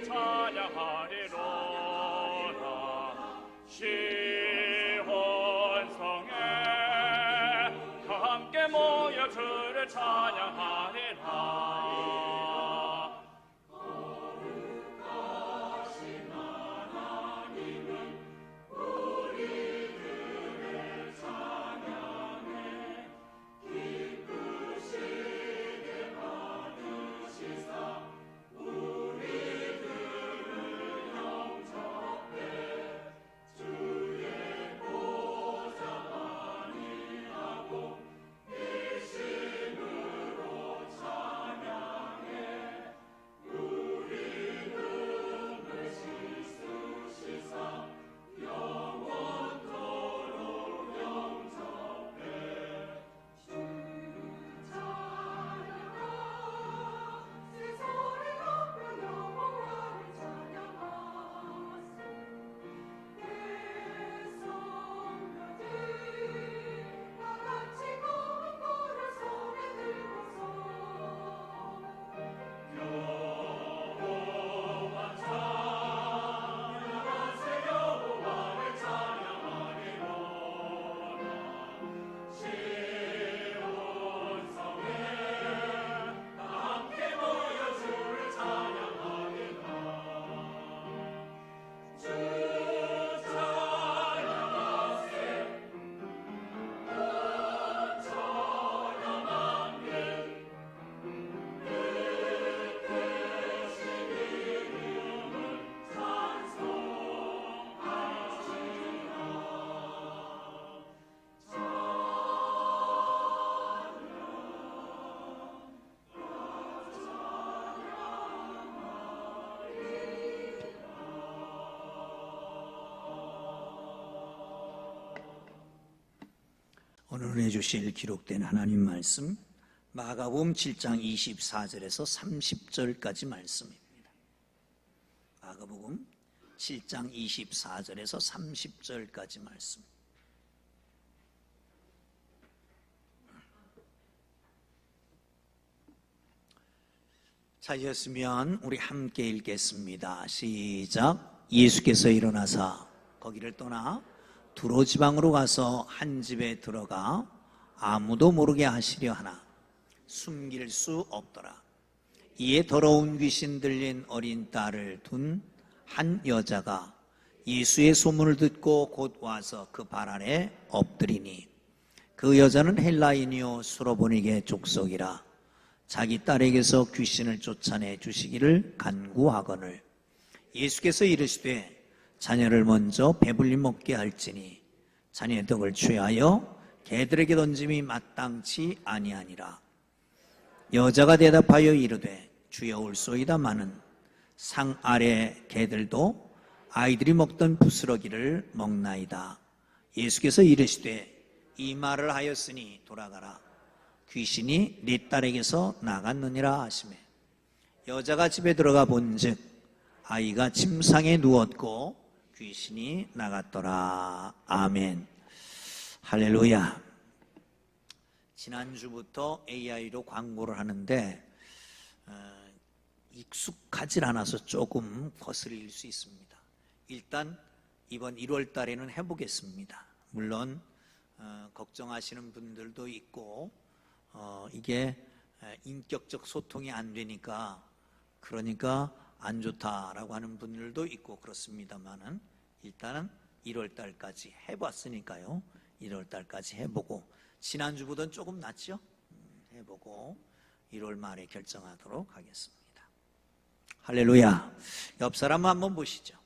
주를 찬양하리로다. 시온성에 다 함께 모여 주를 찬양하리라. 오늘 은혜 주실 기록된 하나님 말씀 마가복음 7장 24절에서 30절까지 말씀입니다. 마가복음 7장 24절에서 30절까지 말씀. 찾으셨으면 우리 함께 읽겠습니다. 시작. 예수께서 일어나사 거기를 떠나 두로 지방으로 가서 한 집에 들어가 아무도 모르게 하시려 하나 숨길 수 없더라. 이에 더러운 귀신 들린 어린 딸을 둔 한 여자가 예수의 소문을 듣고 곧 와서 그 발 아래 엎드리니 그 여자는 헬라인이요 수로보니게 족속이라. 자기 딸에게서 귀신을 쫓아내 주시기를 간구하거늘 예수께서 이르시되 자녀를 먼저 배불리 먹게 할지니 자녀의 떡을 취하여 개들에게 던짐이 마땅치 아니하니라. 여자가 대답하여 이르되 주여 올소이다마는 상 아래 개들도 아이들이 먹던 부스러기를 먹나이다. 예수께서 이르시되 이 말을 하였으니 돌아가라. 귀신이 네 딸에게서 나갔느니라 하시매 여자가 집에 들어가 본즉 아이가 침상에 누웠고 귀신이 나갔더라. 아멘. 할렐루야. 지난주부터 AI로 광고를 하는데 익숙하지 않아서 조금 거슬릴 수 있습니다. 일단 이번 1월 달에는 해보겠습니다. 물론 걱정하시는 분들도 있고 이게 인격적 소통이 안 되니까 그러니까 안 좋다라고 하는 분들도 있고 그렇습니다만은 일단은 1월 달까지 해봤으니까요. 1월 달까지 해보고 지난주보다는 조금 낫죠? 해보고 1월 말에 결정하도록 하겠습니다. 할렐루야. 옆 사람 한번 보시죠.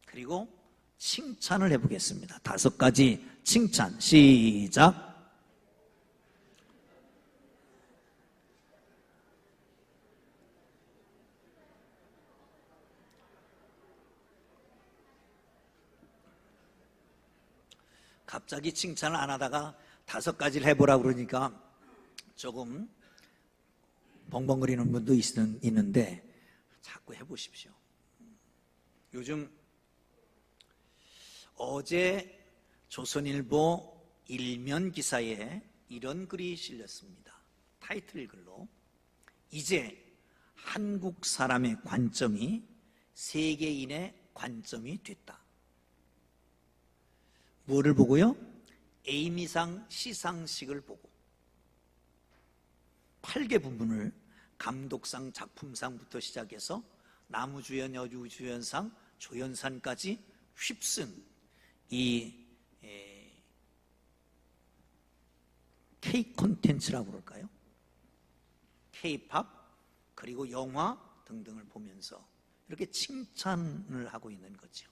그리고 칭찬을 해보겠습니다. 5가지 칭찬 시작. 갑자기 칭찬을 안 하다가 5가지를 해보라 그러니까 조금 벙벙거리는 분도 있는데 자꾸 해보십시오. 요즘 어제 조선일보 일면 기사에 이런 글이 실렸습니다. 타이틀 글로 이제 한국 사람의 관점이 세계인의 관점이 됐다. 뭐를 보고요? 에이미상 시상식을 보고 8개 부문을 감독상, 작품상부터 시작해서 나무주연, 여주주연상, 조연상까지 휩쓴 이 K 콘텐츠라고 그럴까요? K-팝 그리고 영화 등등을 보면서 이렇게 칭찬을 하고 있는 거죠.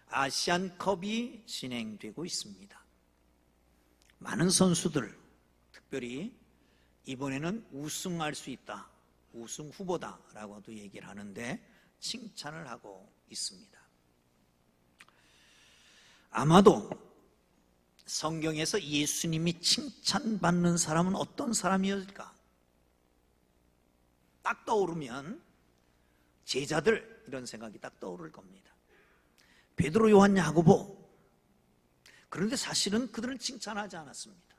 아시안컵이 진행되고 있습니다. 많은 선수들, 특별히 이번에는 우승할 수 있다, 우승 후보다라고도 얘기를 하는데 칭찬을 하고 있습니다. 아마도 성경에서 예수님이 칭찬받는 사람은 어떤 사람이었을까? 딱 떠오르면 제자들 이런 생각이 딱 떠오를 겁니다. 베드로, 요한, 야고보. 그런데 사실은 그들은 칭찬하지 않았습니다.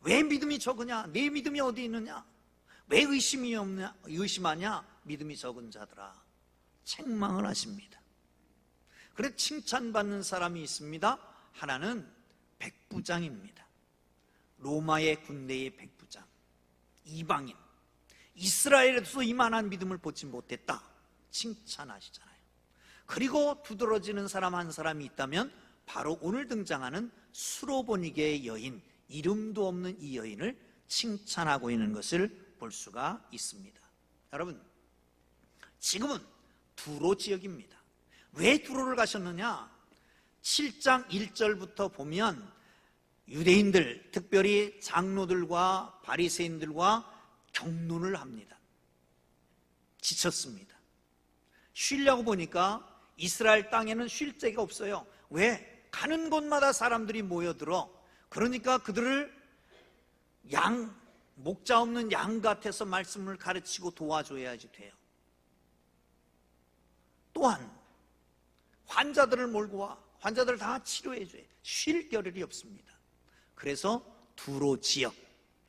왜 믿음이 적으냐? 내 믿음이 어디 있느냐? 왜 의심이 없냐? 의심하냐? 믿음이 적은 자들아. 책망을 하십니다. 그래 칭찬받는 사람이 있습니다. 하나는 백부장입니다. 로마의 군대의 백부장, 이방인. 이스라엘에도 이만한 믿음을 보지 못했다, 칭찬하시잖아요. 그리고 두드러지는 사람 한 사람이 있다면 바로 오늘 등장하는 수로보니게의 여인, 이름도 없는 이 여인을 칭찬하고 있는 것을 볼 수가 있습니다. 여러분, 지금은 두로 지역입니다. 왜 두로를 가셨느냐? 7장 1절부터 보면 유대인들, 특별히 장로들과 바리새인들과 경론을 합니다. 지쳤습니다. 쉬려고 보니까 이스라엘 땅에는 쉴 데가 없어요. 왜? 가는 곳마다 사람들이 모여들어. 그러니까 그들을 목자 없는 양 같아서 말씀을 가르치고 도와줘야지 돼요. 또한 환자들을 몰고 와. 환자들을 다 치료해줘요. 쉴 겨를이 없습니다. 그래서 두로 지역,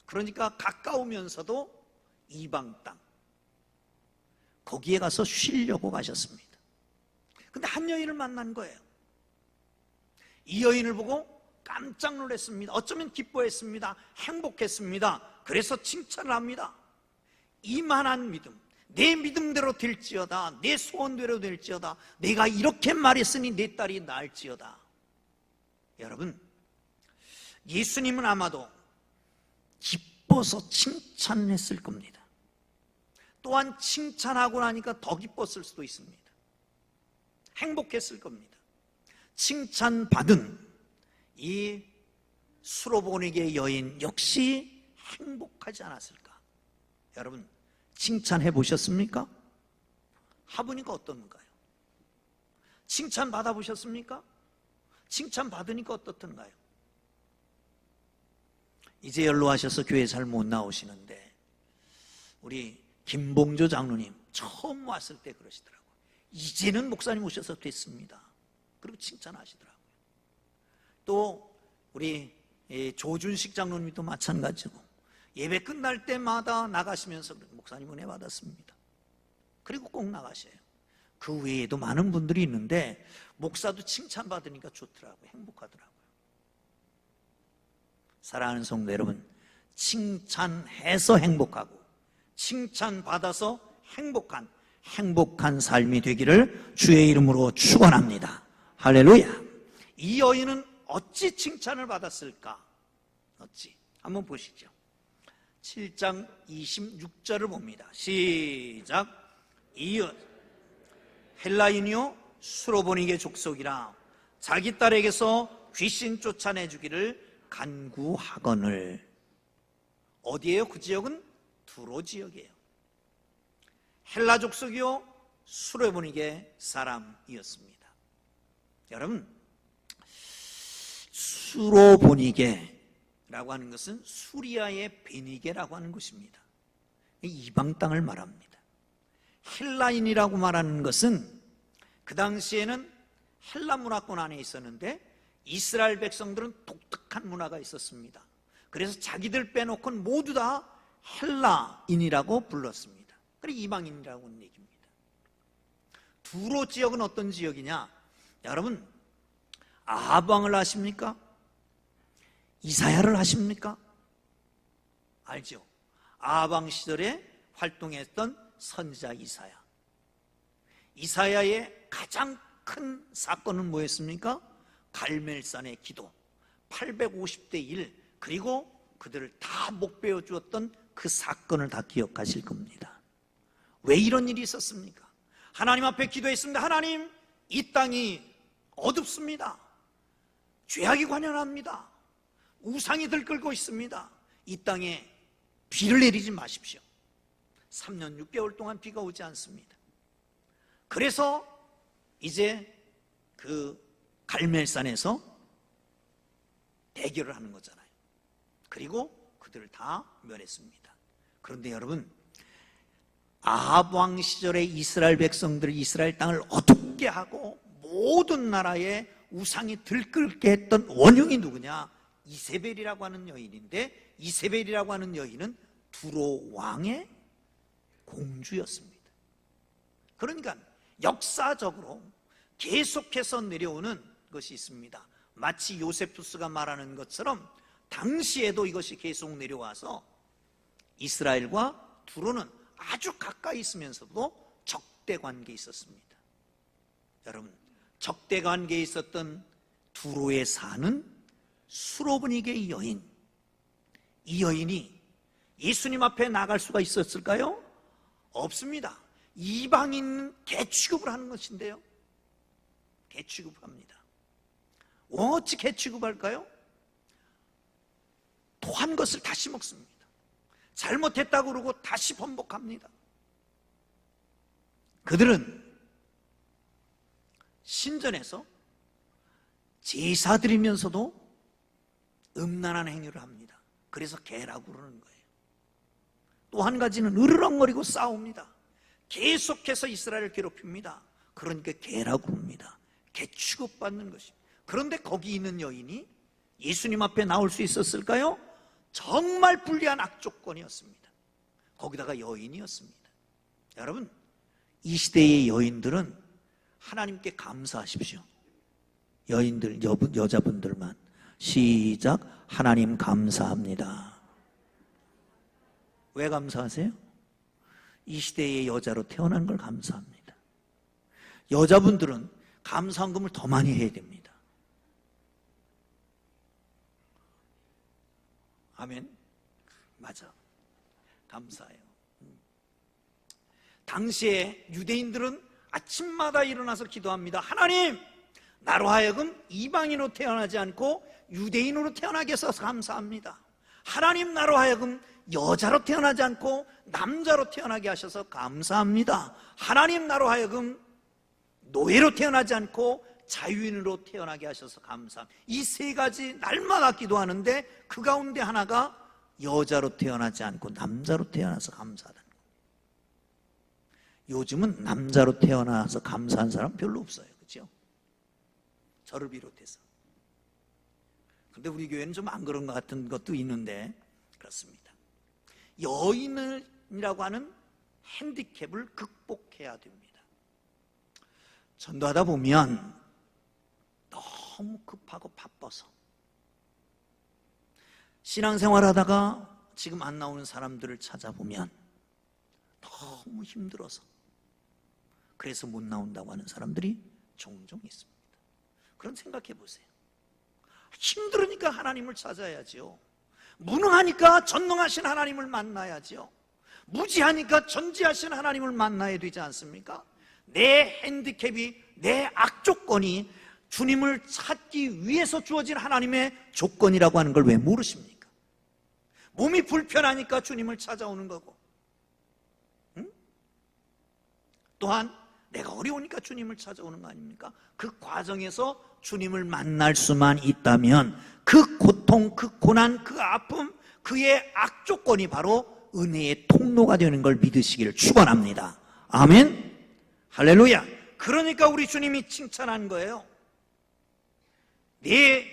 그러니까 가까우면서도 이방 땅, 거기에 가서 쉬려고 가셨습니다. 근데 한 여인을 만난 거예요. 이 여인을 보고 깜짝 놀랐습니다. 어쩌면 기뻐했습니다. 행복했습니다. 그래서 칭찬을 합니다. 이만한 믿음, 내 믿음대로 될지어다, 내 소원대로 될지어다, 내가 이렇게 말했으니 내 딸이 나을지어다. 여러분, 예수님은 아마도 기뻐서 칭찬했을 겁니다. 또한 칭찬하고 나니까 더 기뻤을 수도 있습니다. 행복했을 겁니다. 칭찬받은 이 수로보니게 여인 역시 행복하지 않았을까? 여러분, 칭찬해 보셨습니까? 해보니까 어떤가요? 칭찬 받아보셨습니까? 칭찬 받으니까 어떻던가요? 이제 연로하셔서 교회 잘 못 나오시는데 우리 김봉조 장로님 처음 왔을 때 그러시더라고요. 이제는 목사님 오셔서 됐습니다. 그리고 칭찬하시더라고요. 또 우리 조준식 장로님도 마찬가지고 예배 끝날 때마다 나가시면서 목사님 은혜 받았습니다. 그리고 꼭 나가셔요. 그 외에도 많은 분들이 있는데 목사도 칭찬받으니까 좋더라고요. 행복하더라고요. 사랑하는 성도 여러분, 칭찬해서 행복하고 칭찬받아서 행복한 삶이 되기를 주의 이름으로 축원합니다. 할렐루야. 이 여인은 어찌 칭찬을 받았을까? 어찌? 한번 보시죠. 7장 26절을 봅니다. 시작. 이 헬라인이요 수로보니게 족속이라 자기 딸에게서 귀신 쫓아내주기를 간구하거늘. 어디예요? 그 지역은 두로 지역이에요. 헬라 족속이요 수로보니게 사람이었습니다. 여러분, 수로보니게라고 하는 것은 수리아의 베니게라고 하는 곳입니다. 이방 땅을 말합니다. 헬라인이라고 말하는 것은 그 당시에는 헬라 문화권 안에 있었는데 이스라엘 백성들은 독특한 문화가 있었습니다. 그래서 자기들 빼놓고는 모두 다 헬라인이라고 불렀습니다. 그래 이방인이라고 하는 얘기입니다. 두로 지역은 어떤 지역이냐? 여러분 아합 왕을 아십니까? 이사야를 아십니까? 알죠? 아합 왕 시절에 활동했던 선지자 이사야. 이사야의 가장 큰 사건은 뭐였습니까? 갈멜산의 기도 850대 1, 그리고 그들을 다 목베어 주었던 그 사건을 다 기억하실 겁니다. 왜 이런 일이 있었습니까? 하나님 앞에 기도했습니다. 하나님, 이 땅이 어둡습니다. 죄악이 관연합니다. 우상이 들끓고 있습니다. 이 땅에 비를 내리지 마십시오. 3년 6개월 동안 비가 오지 않습니다. 그래서 이제 그 갈멜산에서 대결을 하는 거잖아요. 그리고 그들을 다 멸했습니다. 그런데 여러분, 아합 왕 시절에 이스라엘 백성들, 이스라엘 땅을 어둡게 하고 모든 나라의 우상이 들끓게 했던 원흉이 누구냐? 이세벨이라고 하는 여인인데, 이세벨이라고 하는 여인은 두로 왕의 공주였습니다. 그러니까 역사적으로 계속해서 내려오는 것이 있습니다. 마치 요세푸스가 말하는 것처럼 당시에도 이것이 계속 내려와서 이스라엘과 두로는 아주 가까이 있으면서도 적대 관계에 있었습니다. 여러분, 적대 관계에 있었던 두로에 사는 수로브니게의 여인, 이 여인이 예수님 앞에 나갈 수가 있었을까요? 없습니다. 이방인 개취급을 하는 것인데요, 개취급합니다. 어찌 개취급할까요? 토한 것을 다시 먹습니다. 잘못했다고 그러고 다시 번복합니다. 그들은 신전에서 제사 드리면서도 음란한 행위를 합니다. 그래서 개라고 그러는 거예요. 또 한 가지는 으르렁거리고 싸웁니다. 계속해서 이스라엘을 괴롭힙니다. 그러니까 개라고 합니다. 개 취급받는 것입니다. 그런데 거기 있는 여인이 예수님 앞에 나올 수 있었을까요? 정말 불리한 악조건이었습니다. 거기다가 여인이었습니다. 여러분, 이 시대의 여인들은 하나님께 감사하십시오. 여인들, 여자분들만 시작. 하나님 감사합니다. 왜 감사하세요? 이 시대의 여자로 태어난 걸 감사합니다. 여자분들은 감사헌금을 더 많이 해야 됩니다. 아멘. 맞아. 감사해요. 당시에 유대인들은 아침마다 일어나서 기도합니다. 하나님, 나로 하여금 이방인으로 태어나지 않고 유대인으로 태어나게 해서 감사합니다. 하나님, 나로 하여금 여자로 태어나지 않고 남자로 태어나게 하셔서 감사합니다. 하나님, 나로 하여금 노예로 태어나지 않고 자유인으로 태어나게 하셔서 감사합니다. 이 세 가지 날마다 기도하는데 그 가운데 하나가 여자로 태어나지 않고 남자로 태어나서 감사하다는 거예요. 요즘은 남자로 태어나서 감사한 사람 별로 없어요. 그렇죠? 저를 비롯해서. 근데 우리 교회는 좀 안 그런 것 같은 것도 있는데 그렇습니다. 여인이라고 하는 핸디캡을 극복해야 됩니다. 전도하다 보면 너무 급하고 바빠서 신앙생활 하다가 지금 안 나오는 사람들을 찾아보면 너무 힘들어서 그래서 못 나온다고 하는 사람들이 종종 있습니다. 그런 생각해 보세요. 힘들으니까 하나님을 찾아야죠. 무능하니까 전능하신 하나님을 만나야죠. 무지하니까 전지하신 하나님을 만나야 되지 않습니까? 내 핸디캡이, 내 악조건이 주님을 찾기 위해서 주어진 하나님의 조건이라고 하는 걸 왜 모르십니까? 몸이 불편하니까 주님을 찾아오는 거고, 응? 또한 내가 어려우니까 주님을 찾아오는 거 아닙니까? 그 과정에서 주님을 만날 수만 있다면 그 고통, 그 고난, 그 아픔, 그의 악조건이 바로 은혜의 통로가 되는 걸 믿으시기를 축원합니다. 아멘. 할렐루야. 그러니까 우리 주님이 칭찬한 거예요. 내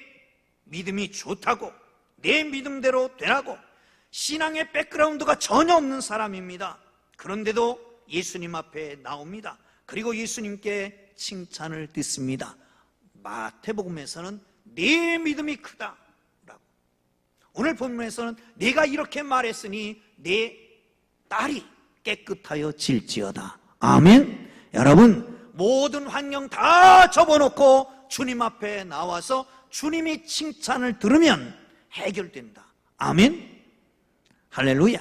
믿음이 좋다고, 내 믿음대로 되라고. 신앙의 백그라운드가 전혀 없는 사람입니다. 그런데도 예수님 앞에 나옵니다. 그리고 예수님께 칭찬을 듣습니다. 마태복음에서는 네 믿음이 크다 라고, 오늘 본문에서는 내가 이렇게 말했으니 내 딸이 깨끗하여 질지어다. 아멘. 여러분, 모든 환경 다 접어놓고 주님 앞에 나와서 주님이 칭찬을 들으면 해결된다. 아멘. 할렐루야.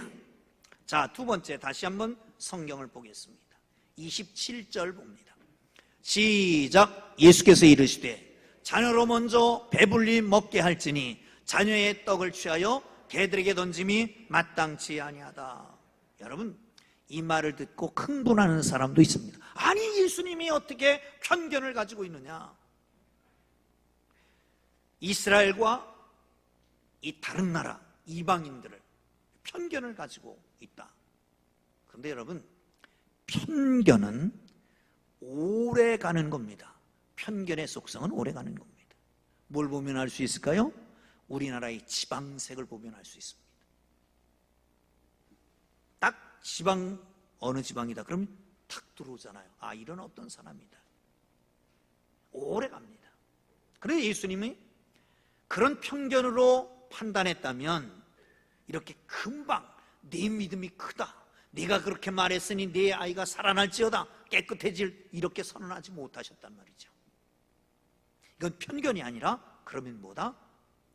자, 두 번째, 다시 한번 성경을 보겠습니다. 27절 봅니다. 시작. 예수께서 이르시되 자녀로 먼저 배불리 먹게 할지니 자녀의 떡을 취하여 개들에게 던짐이 마땅치 아니하다. 여러분, 이 말을 듣고 흥분하는 사람도 있습니다. 아니, 예수님이 어떻게 편견을 가지고 있느냐. 이스라엘과 이 다른 나라 이방인들을 편견을 가지고 있다. 그런데 여러분, 편견은 오래 가는 겁니다. 편견의 속성은 오래 가는 겁니다. 뭘 보면 알 수 있을까요? 우리나라의 지방색을 보면 알 수 있습니다. 딱 지방, 어느 지방이다 그러면 탁 들어오잖아요. 아, 이런 어떤 사람이다. 오래 갑니다. 그래서 예수님이 그런 편견으로 판단했다면 이렇게 금방 네 믿음이 크다, 네가 그렇게 말했으니 네 아이가 살아날지어다, 깨끗해질, 이렇게 선언하지 못하셨단 말이죠. 이건 편견이 아니라 그러면 뭐다?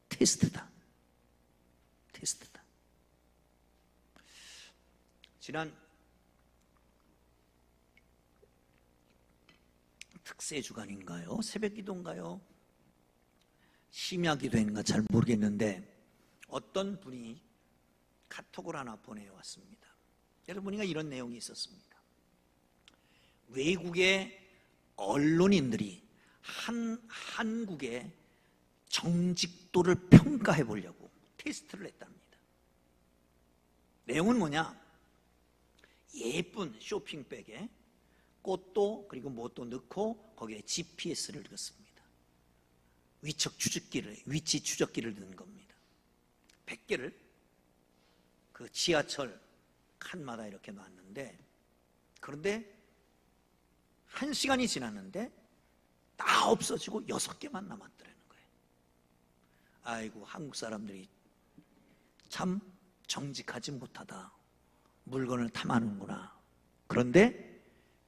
테스트다. 테스트다. 지난 특세 주간인가요? 새벽 기도인가요? 심야 기도인가 잘 모르겠는데 어떤 분이 카톡을 하나 보내왔습니다. 여러분이가 이런 내용이 있었습니다. 외국의 언론인들이 한국의 정직도를 평가해 보려고 테스트를 했답니다. 내용은 뭐냐? 예쁜 쇼핑백에 꽃도 그리고 뭣도 넣고 거기에 GPS를 넣었습니다. 위치 추적기를 넣은 겁니다. 100개를 그 지하철 칸마다 이렇게 놨는데, 그런데 1시간이 지났는데 다 없어지고 6개만 남았더라는 거예요. 아이고, 한국 사람들이 참 정직하지 못하다. 물건을 탐하는구나. 그런데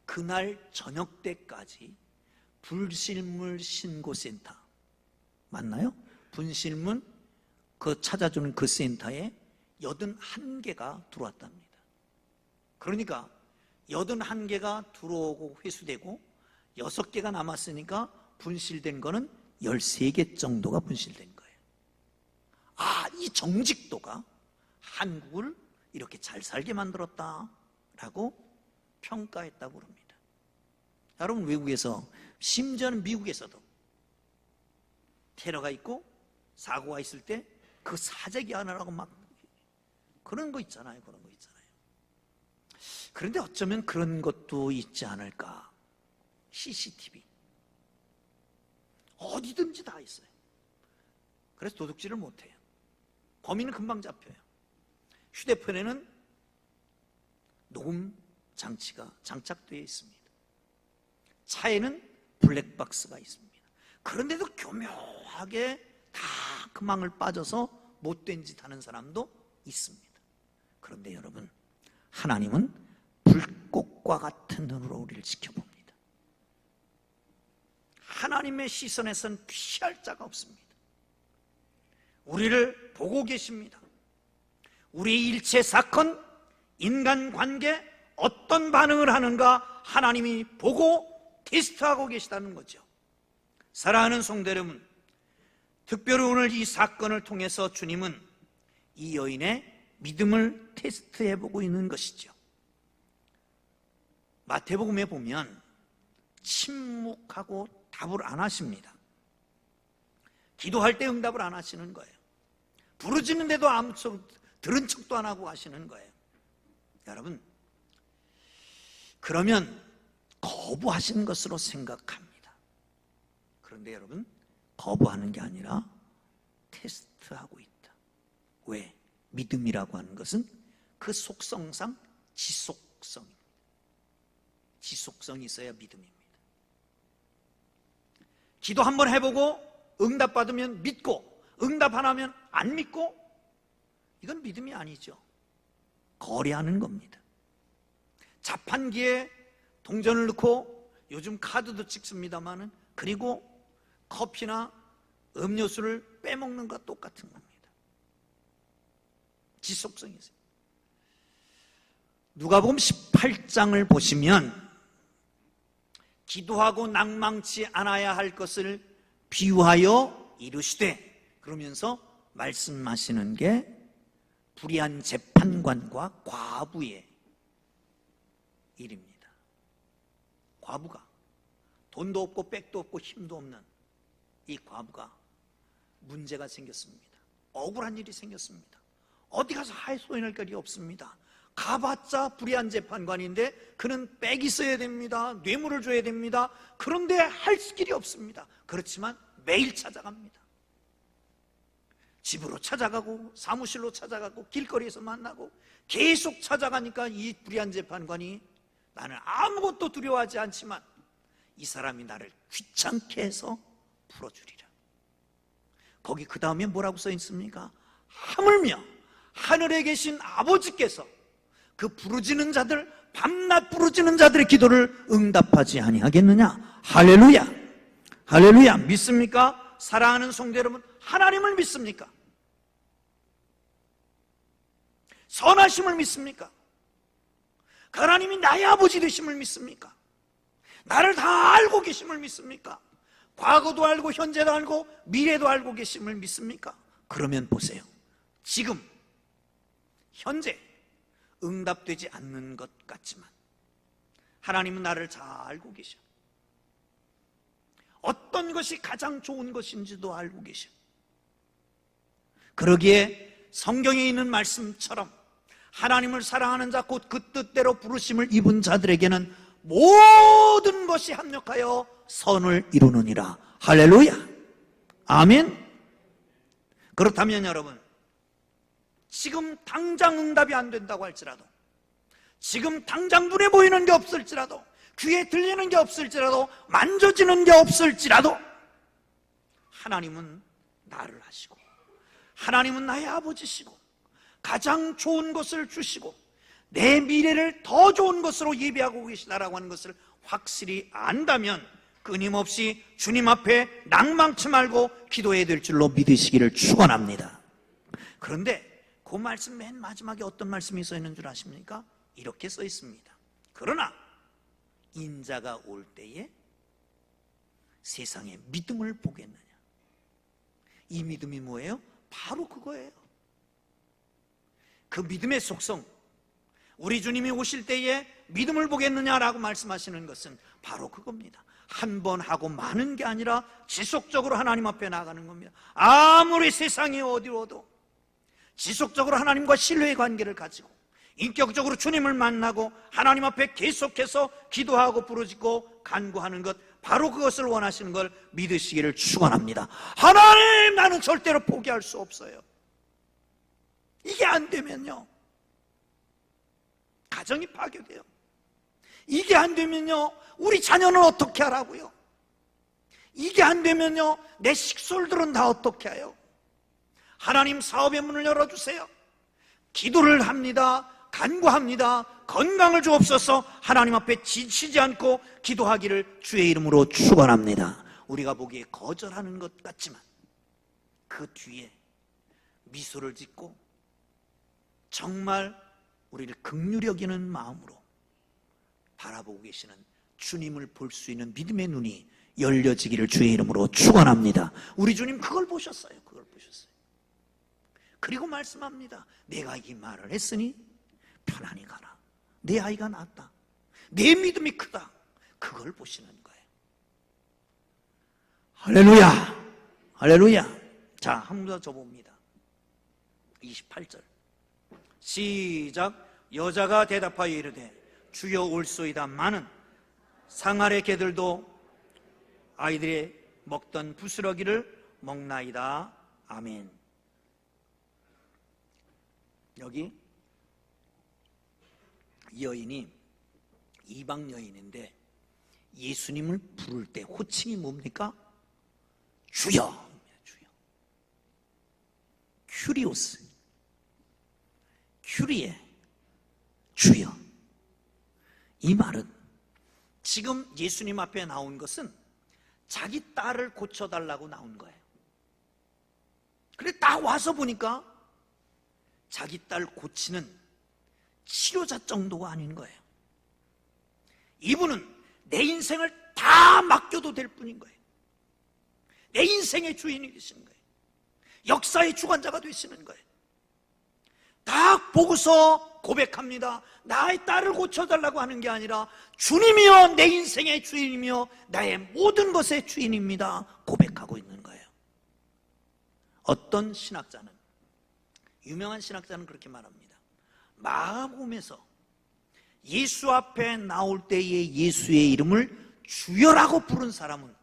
그날 저녁 때까지 불실물 신고센터, 맞나요? 분실물 그 찾아주는 그 센터에 81개가 들어왔답니다. 그러니까 81개가 들어오고 회수되고 6개가 남았으니까 분실된 거는 13개 정도가 분실된 거예요. 아, 이 정직도가 한국을 이렇게 잘 살게 만들었다라고 평가했다고 그럽니다. 여러분, 외국에서, 심지어는 미국에서도 테러가 있고 사고가 있을 때 그 사재기 하느라고 막 그런 거 있잖아요. 그런 거 있잖아요. 그런데 어쩌면 그런 것도 있지 않을까. CCTV 어디든지 다 있어요. 그래서 도둑질을 못해요. 범인은 금방 잡혀요. 휴대폰에는 녹음 장치가 장착되어 있습니다. 차에는 블랙박스가 있습니다. 그런데도 교묘하게 다 그 망을 빠져서 못된 짓 하는 사람도 있습니다. 그런데 여러분, 하나님은 불꽃과 같은 눈으로 우리를 지켜봅니다. 하나님의 시선에선 피할 자가 없습니다. 우리를 보고 계십니다. 우리의 일체 사건, 인간관계 어떤 반응을 하는가 하나님이 보고 테스트하고 계시다는 거죠. 사랑하는 성도 여러분, 특별히 오늘 이 사건을 통해서 주님은 이 여인의 믿음을 테스트해보고 있는 것이죠. 마태복음에 보면 침묵하고 답을 안 하십니다. 기도할 때 응답을 안 하시는 거예요. 부르짖는데도 아무 들은 척도 안 하고 하시는 거예요. 여러분, 그러면 거부하신 것으로 생각합니다. 그런데 여러분, 거부하는 게 아니라 테스트하고 있다. 왜? 믿음이라고 하는 것은 그 속성상 지속 지속성이 있어야 믿음입니다. 기도 한번 해보고 응답받으면 믿고, 응답 안 하면 안 믿고, 이건 믿음이 아니죠. 거래하는 겁니다. 자판기에 동전을 넣고, 요즘 카드도 찍습니다만은, 그리고 커피나 음료수를 빼먹는 것과 똑같은 겁니다. 지속성이 있어요. 누가복음 18장을 보시면 기도하고 낭망치 않아야 할 것을 비유하여 이르시되, 그러면서 말씀하시는 게 불의한 재판관과 과부의 일입니다. 과부가 돈도 없고 백도 없고 힘도 없는 이 과부가 문제가 생겼습니다. 억울한 일이 생겼습니다. 어디 가서 하소연할 거리 없습니다. 가봤자 불의한 재판관인데 그는 빽이 있어야 됩니다. 뇌물을 줘야 됩니다. 그런데 할 길이 없습니다. 그렇지만 매일 찾아갑니다. 집으로 찾아가고 사무실로 찾아가고 길거리에서 만나고 계속 찾아가니까 이 불의한 재판관이 나는 아무것도 두려워하지 않지만 이 사람이 나를 귀찮게 해서 풀어주리라. 거기 그 다음에 뭐라고 써 있습니까? 하물며 하늘에 계신 아버지께서 그 부르짖는 자들, 밤낮 부르짖는 자들의 기도를 응답하지 아니하겠느냐. 할렐루야, 할렐루야. 믿습니까? 사랑하는 성도 여러분, 하나님을 믿습니까? 선하심을 믿습니까? 그 하나님이 나의 아버지 되심을 믿습니까? 나를 다 알고 계심을 믿습니까? 과거도 알고 현재도 알고 미래도 알고 계심을 믿습니까? 그러면 보세요. 지금 현재 응답되지 않는 것 같지만 하나님은 나를 잘 알고 계셔. 어떤 것이 가장 좋은 것인지도 알고 계셔. 그러기에 성경에 있는 말씀처럼 하나님을 사랑하는 자, 곧 그 뜻대로 부르심을 입은 자들에게는 모든 것이 합력하여 선을 이루느니라. 할렐루야, 아멘. 그렇다면 여러분, 지금 당장 응답이 안 된다고 할지라도, 지금 당장 눈에 보이는 게 없을지라도, 귀에 들리는 게 없을지라도, 만져지는 게 없을지라도 하나님은 나를 아시고 하나님은 나의 아버지시고 가장 좋은 것을 주시고 내 미래를 더 좋은 것으로 예비하고 계시다라고 하는 것을 확실히 안다면 끊임없이 주님 앞에 낭망치 말고 기도해야 될 줄로 믿으시기를 축원합니다. 그런데 그 말씀 맨 마지막에 어떤 말씀이 써 있는 줄 아십니까? 이렇게 써 있습니다. 그러나 인자가 올 때에 세상에 믿음을 보겠느냐. 이 믿음이 뭐예요? 바로 그거예요. 그 믿음의 속성, 우리 주님이 오실 때에 믿음을 보겠느냐라고 말씀하시는 것은 바로 그겁니다. 한 번 하고 마는 게 아니라 지속적으로 하나님 앞에 나가는 겁니다. 아무리 세상이 어디로도 지속적으로 하나님과 신뢰의 관계를 가지고 인격적으로 주님을 만나고 하나님 앞에 계속해서 기도하고 부르짖고 간구하는 것, 바로 그것을 원하시는 걸 믿으시기를 축원합니다. 하나님, 나는 절대로 포기할 수 없어요. 이게 안 되면요, 가정이 파괴돼요. 이게 안 되면요, 우리 자녀는 어떻게 하라고요? 이게 안 되면요, 내 식솔들은 다 어떻게 해요? 하나님, 사업의 문을 열어주세요. 기도를 합니다. 간구합니다. 건강을 주옵소서. 하나님 앞에 지치지 않고 기도하기를 주의 이름으로 축원합니다. 우리가 보기에 거절하는 것 같지만 그 뒤에 미소를 짓고 정말 우리를 긍휼히 여기는 마음으로 바라보고 계시는 주님을 볼 수 있는 믿음의 눈이 열려지기를 주의 이름으로 축원합니다. 우리 주님 그걸 보셨어요. 그걸 보셨어요. 그리고 말씀합니다. 내가 이 말을 했으니 편안히 가라. 내 아이가 낫다. 내 믿음이 크다. 그걸 보시는 거예요. 할렐루야, 할렐루야. 자, 한 번 더 줘봅니다. 28절 시작. 여자가 대답하여 이르되 주여 올소이다마는 상아래 개들도 아이들이 먹던 부스러기를 먹나이다. 아멘. 여기 이 여인이 이방 여인인데 예수님을 부를 때 호칭이 뭡니까? 주여, 주여. 큐리오스, 큐리에, 주여. 이 말은 지금 예수님 앞에 나온 것은 자기 딸을 고쳐달라고 나온 거예요. 그런데 딱 와서 보니까 자기 딸 고치는 치료자 정도가 아닌 거예요. 이분은 내 인생을 다 맡겨도 될 뿐인 거예요. 내 인생의 주인이 되시는 거예요. 역사의 주관자가 되시는 거예요. 딱 보고서 고백합니다. 나의 딸을 고쳐달라고 하는 게 아니라 주님이여 내 인생의 주인이며 나의 모든 것의 주인입니다 고백하고 있는 거예요. 어떤 신학자는, 유명한 신학자는 그렇게 말합니다. 마가복음에서 예수 앞에 나올 때의 예수의 이름을 주여라고 부른 사람은,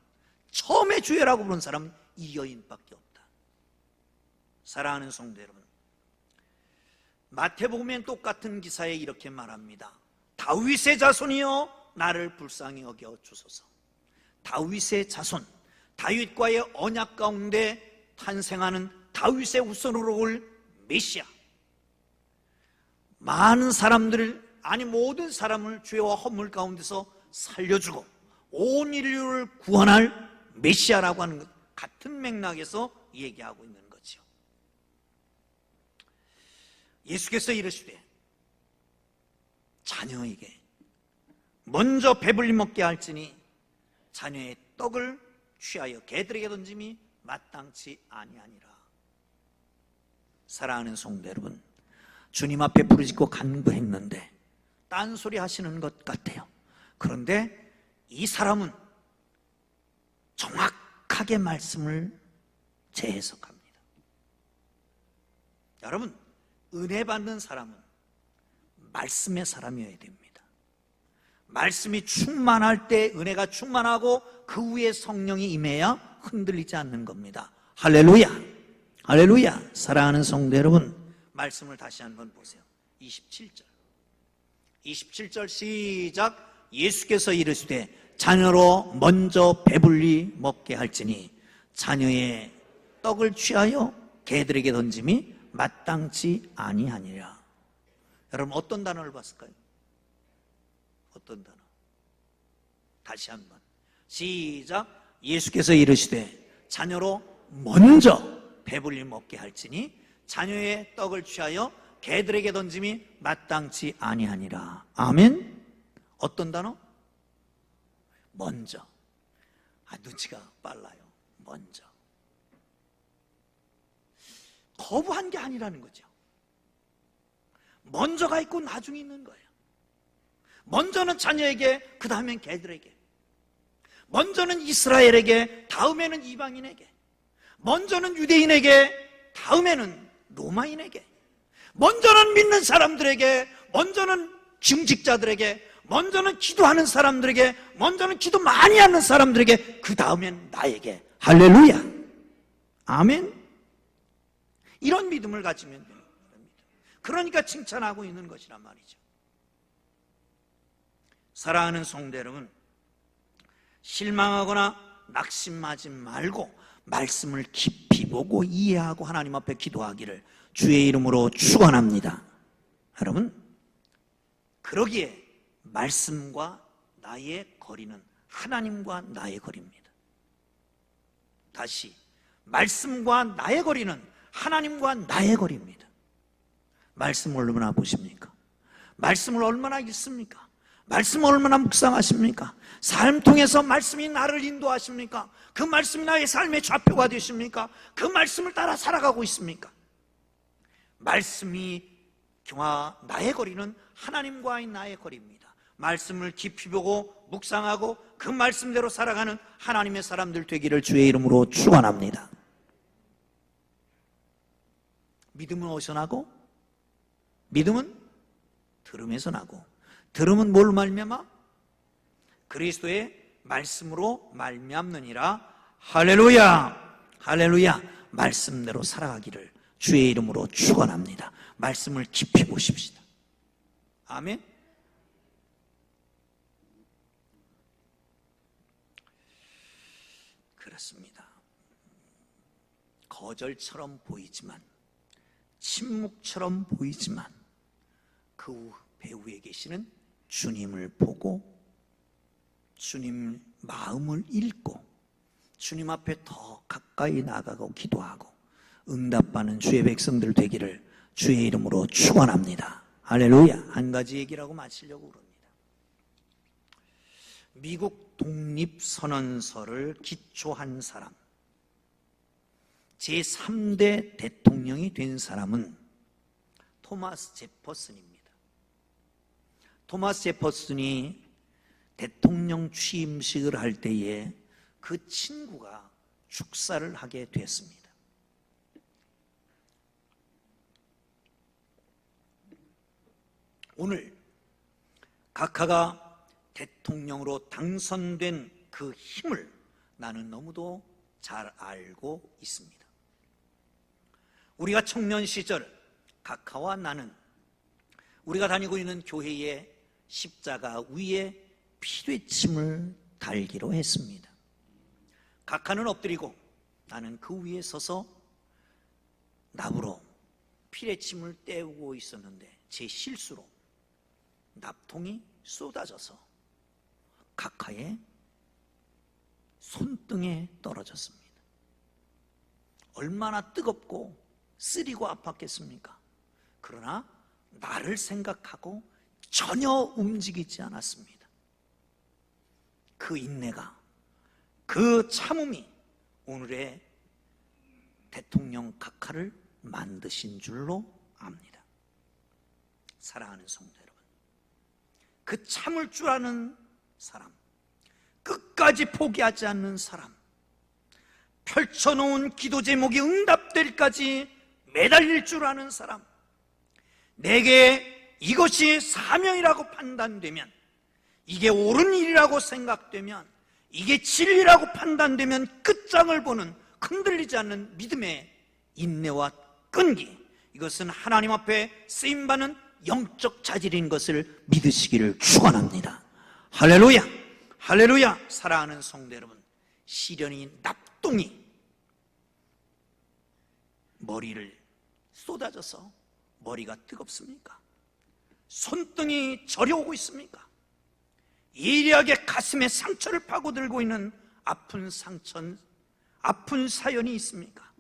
처음에 주여라고 부른 사람은 이 여인밖에 없다. 사랑하는 성도 여러분, 마태복음엔 똑같은 기사에 이렇게 말합니다. 다윗의 자손이여 나를 불쌍히 여겨 주소서. 다윗의 자손, 다윗과의 언약 가운데 탄생하는 다윗의 후손으로 올 메시아. 많은 사람들을, 아니 모든 사람을 죄와 허물 가운데서 살려주고 온 인류를 구원할 메시아라고 하는 것, 같은 맥락에서 얘기하고 있는 거죠. 예수께서 이르시되 자녀에게 먼저 배불리 먹게 할지니 자녀의 떡을 취하여 개들에게 던짐이 마땅치 아니하니라. 사랑하는 성도 여러분, 주님 앞에 부르짖고 간구했는데 딴소리 하시는 것 같아요. 그런데 이 사람은 정확하게 말씀을 재해석합니다. 여러분, 은혜 받는 사람은 말씀의 사람이어야 됩니다. 말씀이 충만할 때 은혜가 충만하고 그 위에 성령이 임해야 흔들리지 않는 겁니다. 할렐루야, 할렐루야. 사랑하는 성도 여러분, 말씀을 다시 한번 보세요. 27절 시작. 예수께서 이르시되 자녀로 먼저 배불리 먹게 할지니 자녀의 떡을 취하여 개들에게 던짐이 마땅치 아니하니라. 여러분, 어떤 단어를 봤을까요? 어떤 단어? 다시 한번 시작. 예수께서 이르시되 자녀로 먼저 배불리 먹게 할지니 자녀의 떡을 취하여 개들에게 던짐이 마땅치 아니하니라. 아멘. 어떤 단어? 먼저. 눈치가 빨라요. 먼저. 거부한 게 아니라는 거죠. 먼저가 있고 나중에 있는 거예요. 먼저는 자녀에게, 그 다음엔 개들에게. 먼저는 이스라엘에게, 다음에는 이방인에게. 먼저는 유대인에게, 다음에는 로마인에게. 먼저는 믿는 사람들에게, 먼저는 중직자들에게, 먼저는 기도하는 사람들에게, 먼저는 기도 많이 하는 사람들에게, 그 다음엔 나에게. 할렐루야. 아멘. 이런 믿음을 가지면 돼요. 그러니까 칭찬하고 있는 것이란 말이죠. 사랑하는 성도 여러분, 실망하거나 낙심하지 말고 말씀을 깊이 보고 이해하고 하나님 앞에 기도하기를 주의 이름으로 축원합니다. 여러분, 그러기에 말씀과 나의 거리는 하나님과 나의 거리입니다. 다시, 말씀과 나의 거리는 하나님과 나의 거리입니다. 말씀을 얼마나 보십니까? 말씀을 얼마나 읽습니까? 말씀을 얼마나 묵상하십니까? 삶 통해서 말씀이 나를 인도하십니까? 그 말씀이 나의 삶의 좌표가 되십니까? 그 말씀을 따라 살아가고 있습니까? 말씀이 나의 거리는 하나님과의 나의 거리입니다. 말씀을 깊이 보고 묵상하고 그 말씀대로 살아가는 하나님의 사람들 되기를 주의 이름으로 축원합니다. 믿음은 어디서 나고? 믿음은 들음에서 나고, 들음은 뭘 말미암아? 그리스도의 말씀으로 말미암느니라. 할렐루야, 할렐루야. 말씀대로 살아가기를 주의 이름으로 축원합니다. 말씀을 깊이 보십시다. 아멘. 그렇습니다. 거절처럼 보이지만, 침묵처럼 보이지만 그 배후에 계시는 주님을 보고 주님 마음을 읽고 주님 앞에 더 가까이 나가고 기도하고 응답받는 주의 백성들 되기를 주의 이름으로 축원합니다. 할렐루야. 한 가지 얘기라고 마치려고 그럽니다. 미국 독립선언서를 기초한 사람, 제3대 대통령이 된 사람은 토마스 제퍼슨입니다. 토마스 제퍼슨이 대통령 취임식을 할 때에 그 친구가 축사를 하게 됐습니다. 오늘 각하가 대통령으로 당선된 그 힘을 나는 너무도 잘 알고 있습니다. 우리가 청년 시절 각하와 나는 우리가 다니고 있는 교회의 십자가 위에 피뢰침을 달기로 했습니다. 각하는 엎드리고 나는 그 위에 서서 납으로 피뢰침을 떼우고 있었는데 제 실수로 납통이 쏟아져서 각하의 손등에 떨어졌습니다. 얼마나 뜨겁고 쓰리고 아팠겠습니까? 그러나 나를 생각하고 전혀 움직이지 않았습니다. 그 인내가, 그 참음이 오늘의 대통령 각하를 만드신 줄로 압니다. 사랑하는 성도 여러분, 그 참을 줄 아는 사람, 끝까지 포기하지 않는 사람, 펼쳐놓은 기도 제목이 응답될까지 매달릴 줄 아는 사람, 내게 이것이 사명이라고 판단되면, 이게 옳은 일이라고 생각되면, 이게 진리라고 판단되면 끝장을 보는 흔들리지 않는 믿음의 인내와 끈기, 이것은 하나님 앞에 쓰임받는 영적 자질인 것을 믿으시기를 축원합니다. 할렐루야, 할렐루야. 사랑하는 성도 여러분, 시련이 납동이 머리를 쏟아져서 머리가 뜨겁습니까? 손등이 저려오고 있습니까? 예리하게 가슴에 상처를 파고들고 있는 아픈 사연이 있습니까?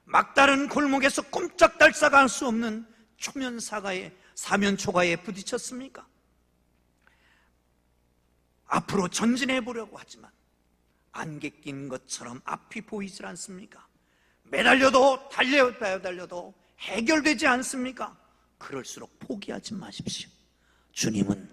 막다른 골목에서 꼼짝달싹 할 수 없는 사면초가에 부딪혔습니까? 앞으로 전진해 보려고 하지만 안개 낀 것처럼 앞이 보이질 않습니까? 매달려도 달려도 해결되지 않습니까? 그럴수록 포기하지 마십시오. 주님은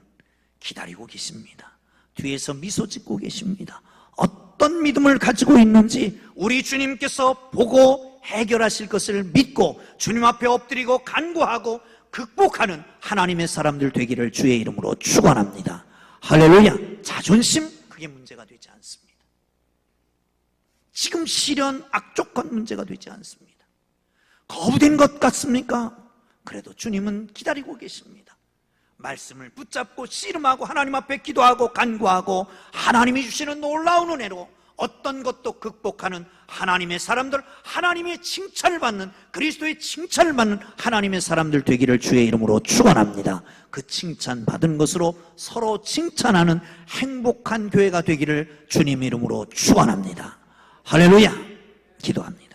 기다리고 계십니다. 뒤에서 미소 짓고 계십니다. 어떤 믿음을 가지고 있는지 우리 주님께서 보고 해결하실 것을 믿고 주님 앞에 엎드리고 간구하고 극복하는 하나님의 사람들 되기를 주의 이름으로 축원합니다. 할렐루야. 자존심, 그게 문제가 되지 않습니다. 지금 시련, 악조건 문제가 되지 않습니다. 거부된 것 같습니까? 그래도 주님은 기다리고 계십니다. 말씀을 붙잡고 씨름하고 하나님 앞에 기도하고 간구하고 하나님이 주시는 놀라운 은혜로 어떤 것도 극복하는 하나님의 사람들, 하나님의 칭찬을 받는, 그리스도의 칭찬을 받는 하나님의 사람들 되기를 주의 이름으로 축원합니다. 그 칭찬 받은 것으로 서로 칭찬하는 행복한 교회가 되기를 주님 이름으로 축원합니다. 할렐루야. 기도합니다.